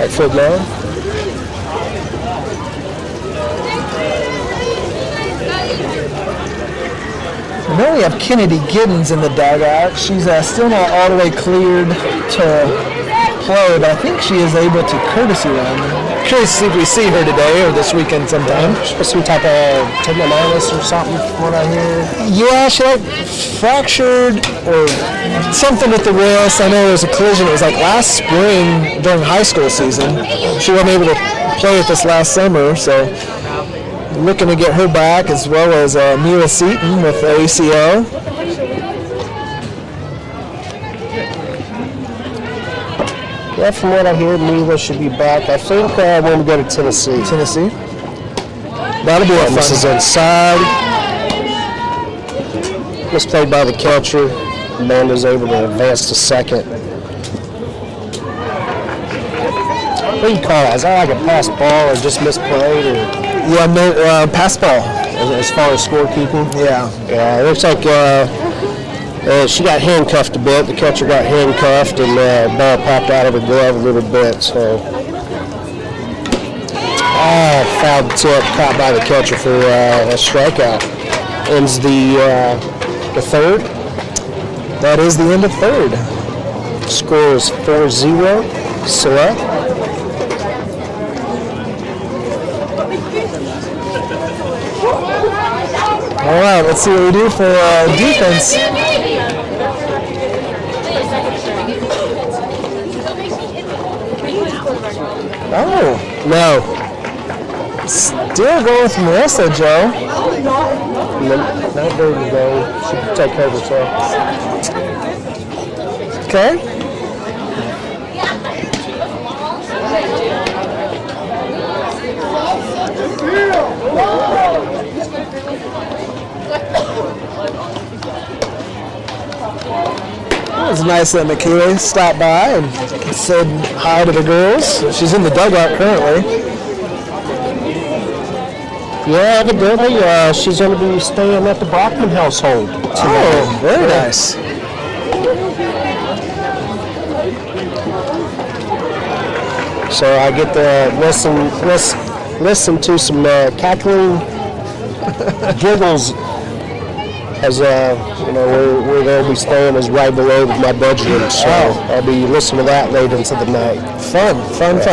foot line. And then we have Kennedy Giddens in the dugout. She's still not all the way cleared to play, but I think she is able to courtesy run. Curious to see if we see her today or this weekend sometime. Some type of tendonitis or something, from what I hear. Yeah, she like fractured or something with the wrist. I know there was a collision. It was like last spring during high school season. She wasn't able to play with us last summer, so looking to get her back, as well as Mila Seaton with ACL. Yeah, from what I hear, Mila should be back. I think when we go to Tennessee. Tennessee. That'll be fun. This is inside. Misplayed by the catcher. Amanda's able to advance to second. What do you call that? Is that like a pass ball or just misplayed? Or? Yeah, pass ball. As far as scorekeeping? Yeah. Yeah, it looks like she got handcuffed a bit. The catcher got handcuffed, and the ball popped out of her glove a little bit. So, foul tip caught by the catcher for a strikeout. Ends the third. That is the end of third. Score is 4-0. Select. All right, let's see what we do for defense. Oh, No. still going with Marissa, Joe. Not dirty though. She can take care of herself. Okay. It was nice that Michaela stopped by and said hi to the girls. She's in the dugout currently. Yeah, evidently she's going to be staying at the Brockman household tonight. Oh, very nice. So I get to listen to some cackling giggles as where they'll be staying is right below my bedroom. So I'll be listening to that late into the night. Fun.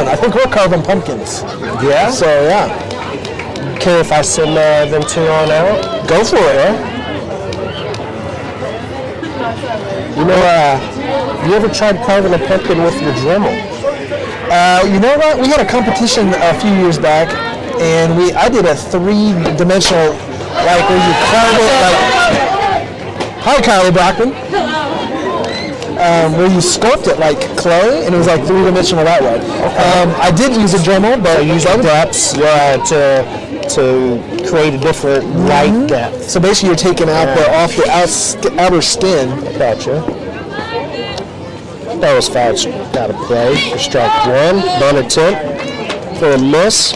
I think we're carving pumpkins. Yeah. So yeah, Okay, if I send them two on out. go for it. You know, you ever tried carving a pumpkin with your Dremel? You know what? We had a competition a few years back, and I did a 3-dimensional, like where you carve it like. Hi, Kylie Brockman. Where you sculpt it like clay, and it was like 3-dimensional that way. I did use a Dremel, but I use the depths to create a different light depth. So basically, you're taking out off the outer skin. Gotcha. That was foul out of play for strike one. Bunt attempt for a miss.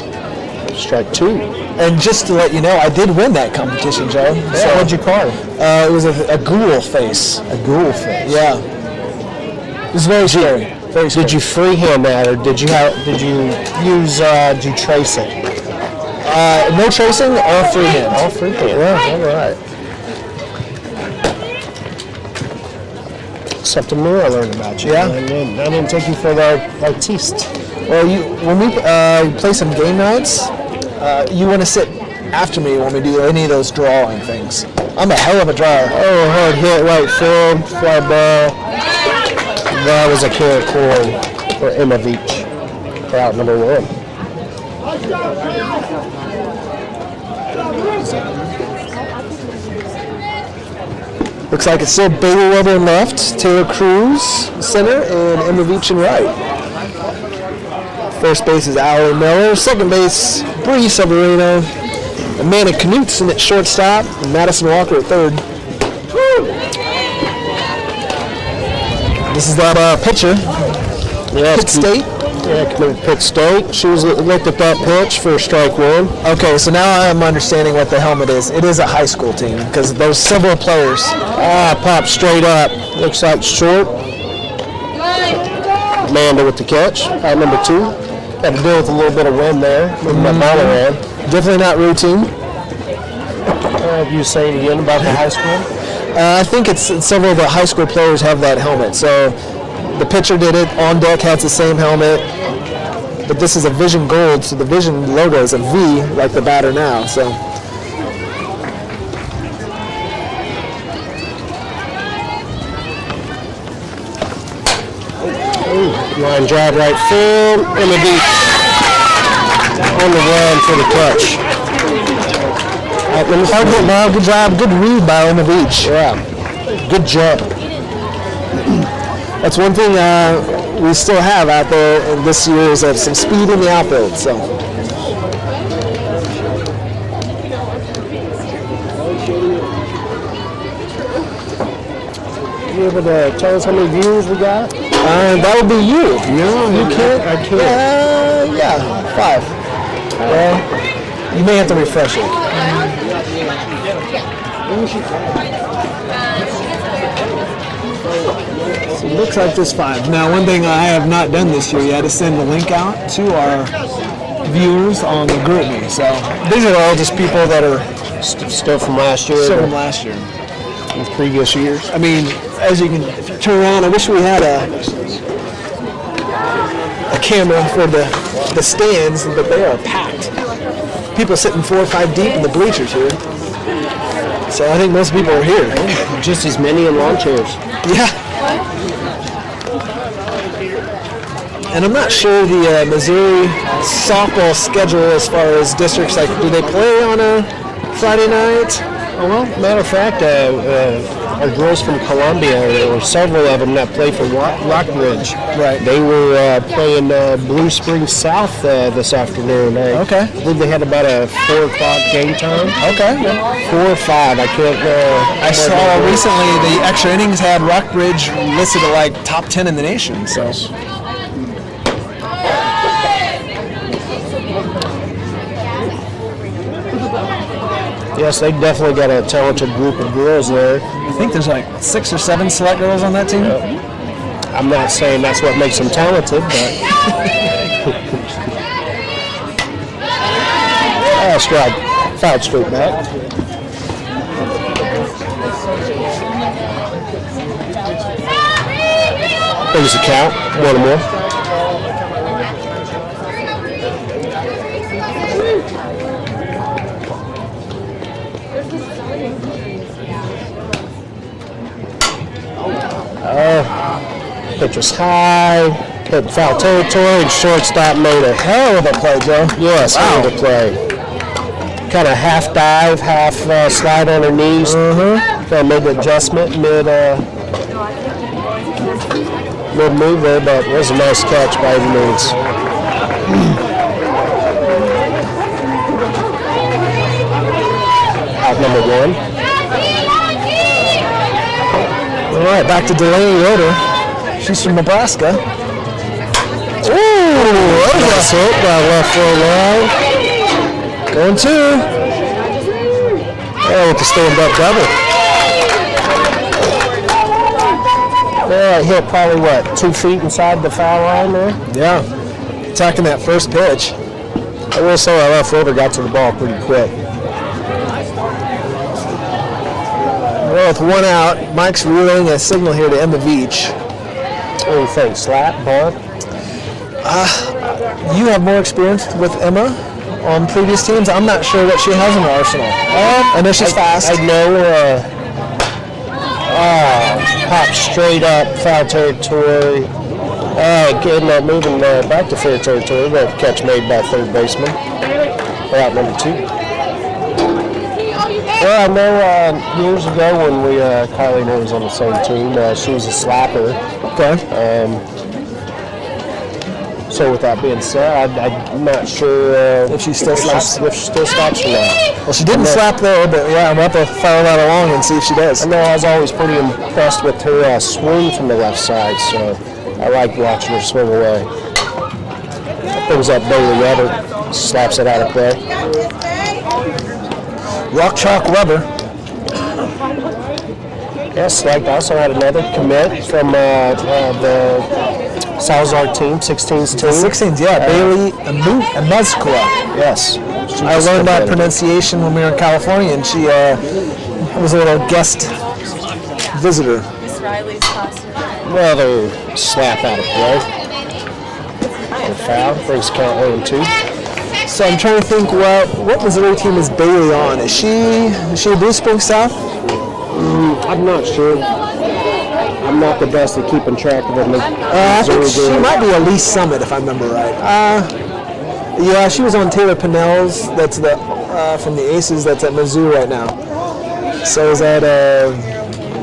Strike two. And just to let you know, I did win that competition, Joe. Yeah, So what'd you carve? it was a ghoul face. A ghoul face. Yeah. It was very scary. Very scary. Did you freehand that, or did you trace it? No tracing or freehand. All freehand. Yeah, all right. Something new I learned about you. Yeah? I didn't take you for the artiste. Well, when we play some game nights, you want to sit after me when we do any of those drawing things. I'm a hell of a drawer. Oh, hard hit, right field, fly ball. That was a carry corn for Emma Veach for out number one. Looks like it's still Bailey Weber in left, Taylor Cruz center, and Emma Veach in right. First base is Allie Miller. Second base, Bree Severino. Amanda Knutson at shortstop, and Madison Walker at third. This is that pitcher. Yeah, Pitt State. Yeah, committed to Pitt State. She was looked at that pitch for strike one. Okay, so now I'm understanding what the helmet is. It is a high school team because there's several players. Popped straight up. Looks like short. Amanda with the catch. Out number 2. Had to deal with a little bit of wind there. Moving that ball around. Definitely not routine. You saying again about the high school? I think it's several of the high school players have that helmet. So the pitcher did it. On deck has the same helmet. But this is a Vision Gold, so the Vision logo is a V, like the batter now. So. Line drive right field. Emma Veach on the run for the catch. Good job. Good read by Emma Veach. Yeah, good job. That's one thing we still have out there this year is some speed in the outfield. So. You able to tell us how many views we got? That would be you. No, You can't? I can't. Yeah, 5. Well, you may have to refresh it. So it looks like there's 5. Now, one thing I have not done this year yet is send the link out to our viewers on the GroupMe. So these are all just people that are Still from last year. still from last year. With previous years. I mean, as you can, if you turn around, I wish we had a camera for the stands, but they are packed. People sitting 4 or 5 deep in the bleachers here. So I think most people are here. Just as many in lawn chairs. Yeah. And I'm not sure the Missouri softball schedule as far as districts, like, do they play on a Friday night? Oh, well, matter of fact, our girls from Columbia, there were several of them that play for Rockbridge. Right. They were playing Blue Springs South this afternoon. Okay. I believe they had about a 4 o'clock game time. Okay. 4 or 5, I can't. I saw recently the extra innings had Rockbridge listed at like top 10 in the nation. So. Yes, they definitely got a talented group of girls there. I think there's like 6 or 7 select girls on that team. I'm not saying that's what makes them talented, but. Strike. Foul straight back. There's the count. 1 more. Pitch was high, hit foul territory, and shortstop made a hell of a play, Joe. Yes, hell of a play. Kind of half dive, half slide on her knees. Kind of made the adjustment mid move there, but it was a nice catch by any means. Out number 1. All right, back to Delaney Yoder. She's from Nebraska. Ooh, that's it by left foot line. Going 2. Yeah, with the stand-up double. Yeah, hit probably, 2 feet inside the foul line there? Yeah, attacking that first pitch. I will say our left fielder got to the ball pretty quick. Well, with 1 out, Mike's relaying a signal here to Emma Veach. What do you think, slap, bunt? You have more experience with Emma on previous teams. I'm not sure what she has in her arsenal. I know she's fast. I know, pop straight up, foul territory. Getting that moving back to fair territory. That catch made by third baseman. Out number 2. Well, I know years ago when Kylie and I was on the same team, she was a slapper. Okay. So with that being said, I'm not sure If she still slaps. If she still slaps or not. Well, she didn't slap though, but yeah, I'm about to follow that along and see if she does. I know I was always pretty impressed with her swing from the left side, so I like watching her swing away. Brings up Bailey Weber, slaps it out of play. Rock Chalk Weber. Yes, like I also had another commit from the Salazar team, 16's team. 16s, yeah, Bailey Amezcua. Yes. I learned that pronunciation when we were in California, and she was a little guest visitor. Miss Riley's costume. Another slap out of play. The foul brings count 0-2. So I'm trying to think, what Missouri team is Bailey on? Is she a Blue Spring South? I'm not sure. I'm not the best at keeping track of them. I think she might be a Lee Summit, if I remember right. Yeah, she was on Taylor Pinnell's. That's from the Aces. That's at Mizzou right now. So is that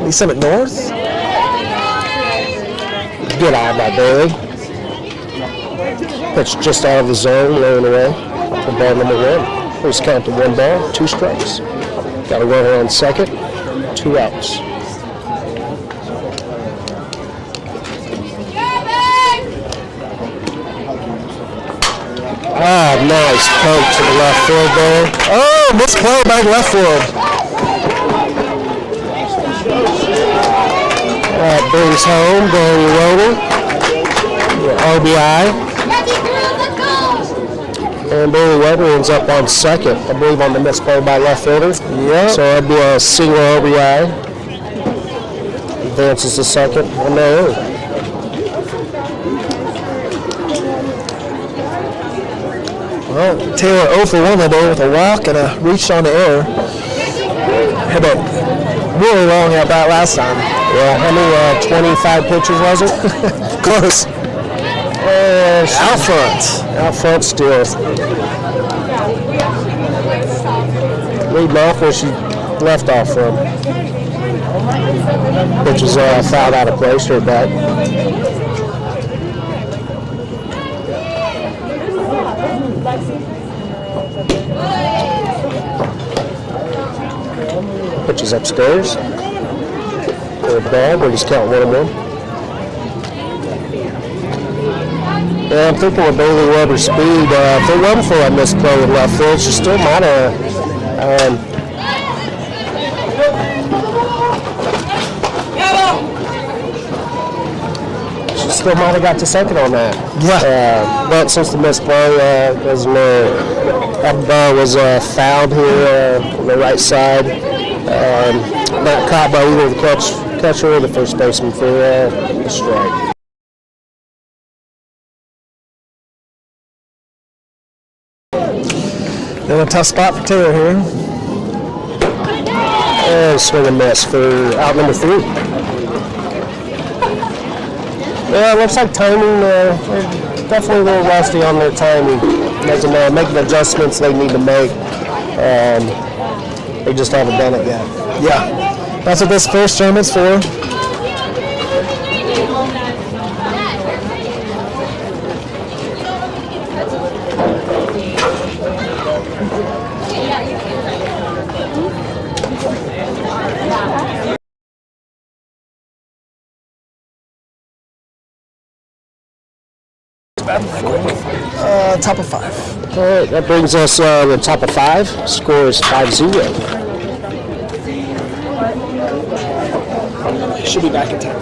Lee Summit North? Good eye by Bailey. Pitch just out of the zone, laying away. For ball number 1. First count to 1 ball, 2 strikes. Got a runner on second, 2 outs. Ah, nice poke to the left field there. Oh, misplay by left field. That brings home Bailey Weber, RBI. And Bailey Weber ends up on second, I believe, on the misplay by left fielder. Yeah. So that'd be a single RBI. Advances to second on the error. Well, Taylor 0 for 1 that day with a walk and a reach on the air. Had a really long at bat last time. Yeah, how many 25 pitches was it? Close. Out front. Out front still. Leading off where she left off from. Which is fouled out of play, straight back. Pitches upstairs. Good ball, but he's counting 1-1. Yeah, I'm thinking with Bailey Weber's speed, if it wasn't for that misplay in left field, she still might have got to second on that. Yeah. But since the misplay, that ball was fouled here on the right side. Not caught by either the catcher or the first baseman for the strike. Then a tough spot for Taylor here. And swing and miss for out number 3. Yeah, it looks like timing, they're definitely a little rusty on their timing. Making adjustments they need to make. They just haven't done it yet. Yeah. That's what this first tournament's for. Top of 5. All right, that brings us the top of 5. Score is 5-0. Should be back in time.